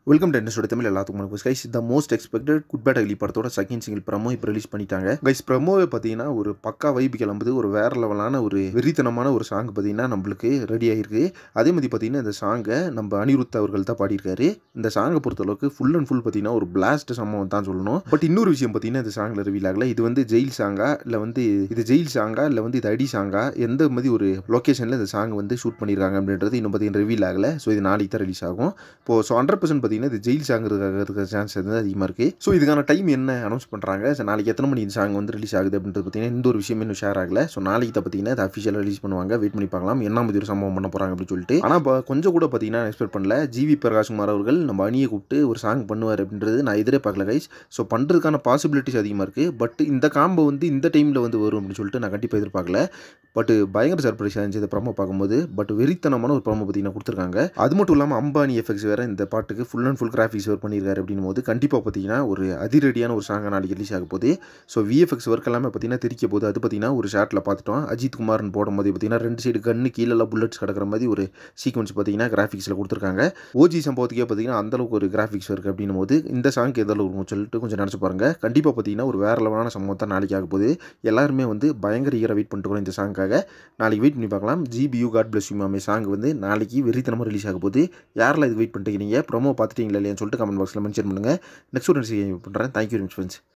Welcome to என்னோட தமிழ் எல்லாத்துக்கும் வணக்கம் guys. The most expected Good Bad Ugly படத்தோட செகண்ட் சிங்கிள் ப்ரமோ இப்போ ரிலீஸ் பண்ணிட்டாங்க கைஸ். ப்ரமோவை பார்த்தீங்கன்னா ஒரு பக்கா வைப் கிளம்புது. ஒரு வேற லெவலான ஒரு வெறித்தனமான ஒரு சாங் பார்த்தீங்கன்னா நம்மளுக்கு ரெடி ஆகிருக்கு. அதே மாதிரி பார்த்தீங்கன்னா இந்த சாங்கை நம்ம அனிருத் அவர்கள் தான் பாடியிருக்காரு. இந்த சாங்கை பொறுத்தளவுக்கு ஃபுல் அண்ட் ஃபுல் பார்த்தீங்கன்னா ஒரு பிளாஸ்ட் சம்பவம் தான் சொல்லணும். பட் இன்னொரு விஷயம் பார்த்தீங்கன்னா இந்த சாங்கில் ரிவீல் ஆகல. இது வந்து ஜெயில் சாங்கா இல்லை வந்து இது ஜெயில் சாங்கா இல்லை வந்து இது அடி சாங்கா, எந்த மாதிரி ஒரு லொக்கேஷனில் இந்த சாங் வந்து ஷூட் பண்ணியிருக்காங்க அப்படின்றது இன்னும் பார்த்தீங்கன்னா ரிவீல் ஆகலை. ஸோ இது நாளைக்கு தான் ரிலீஸ் ஆகும். இப்போ 100% பார்த்தீங்கன்னா இது ஜெயில் சாங் இருக்கிற சான்ஸ் வந்து அதிகமாக இருக்குது. ஸோ இதுக்கான டைம் என்ன அனௌன்ஸ் பண்ணுறாங்க, ஸோ நாளைக்கு எத்தனை மணி இந்த சாங் வந்து ரிலீஸ் ஆகுது அப்படின்றது பார்த்தீங்கன்னா இந்த ஒரு விஷயம் இன்னும் ஷேர் ஆகலை. ஸோ நாளைக்கு தான் பார்த்தீங்கன்னா இது அஃபிஷியலாக ரிலீஸ் பண்ணுவாங்க. வெயிட் பண்ணி பார்க்கலாம் என்ன மாதிரி ஒரு சம்பவம் பண்ண போகிறாங்க அப்படின்னு சொல்லிட்டு. ஆனால் கொஞ்சம் கூட பார்த்தீங்கன்னா எக்ஸ்பெக்ட் பண்ணல. ஜிவி பிரகாஷ்குமார் அவர்கள் நம்ம அணியை கூப்பிட்டு ஒரு சாங் பண்ணுவார் அப்படின்றது நான் எதிரே பார்க்கல கைஸ். ஸோ பண்ணுறதுக்கான பாசிபிலிட்டிஸ் அதிகமாக இருக்குது. பட் இந்த காம்போ வந்து இந்த டைமில் வந்து வரும் அப்படின்னு சொல்லிட்டு நான் கண்டிப்பாக எதிர்பார்க்கல. பட் பயங்கர சர்ப்ரைஸாக இருந்துச்சு இந்த ப்ரோமோ பார்க்கும்போது. பட் வெறித்தனமான ஒரு ப்ரோமோ பார்த்தீங்கன்னா கொடுத்துருக்காங்க. அது மட்டும் இல்லாமல் அம்பானி எஃபெக்ட்ஸ் வேறு இந்த பாட்டுக்கு full and full graphics work பண்ணியிருக்காரு அப்படின்னும் போது கண்டிப்பாக பார்த்தீங்கன்னா ஒரு அதிரடியான ஒரு சாங்கை நாளைக்கு ரிலீஸ் ஆக போகுது. ஸோ விஎஃப்எக்ஸ் ஒர்க் எல்லாமே பார்த்தீங்கன்னா தெரிக்க போகுது. அது பார்த்தீங்கன்னா ஒரு ஷாட்டில் பார்த்துட்டோம். அஜித் குமார்னு போடும்போது பார்த்தீங்கன்னா ரெண்டு சைடு கண்ணு கீழெல்லாம் புல்லட்ஸ் கிடக்கிற மாதிரி ஒரு சீக்வன்ஸ் பார்த்தீங்கன்னா கிராஃபிக்ஸில் கொடுத்துருக்காங்க. ஓஜி சம்பவத்துக்கே பார்த்தீங்கன்னா அந்தளவுக்கு ஒரு கிராஃபிக்ஸ் ஒர்க் அப்படின்னும் போது இந்த சாங்க்கு எந்த அளவுக்கு சொல்லிட்டு கொஞ்சம் நினச்சி பாருங்கள். கண்டிப்பாக பார்த்தீங்கன்னா ஒரு வேறு லெவலான சம்பவம் தான் நாளைக்கு ஆக போகுது. எல்லாருமே வந்து பயங்கர ஈராக வெயிட் பண்ணிட்டு இந்த சாங்காக. நாளைக்கு வெயிட் பண்ணி பார்க்கலாம். ஜிபியூ காட் பிளஸ் யூ மாமே சாங் வந்து நாளைக்கு வெறித்தனமாக ரிலீஸ் ஆக போகுது. யாரெல்லாம் இது வெயிட் பண்ணிட்டீங்க, ப்ரோமோ பார்த்துட்டீங்களா இல்லையான்னு சொல்லிட்டு கமெண்ட் பாக்ஸில் மென்ஷன் பண்ணுங்கள். நெக்ஸ்ட் ஒரு பண்ணுறேன். Thank you very much friends.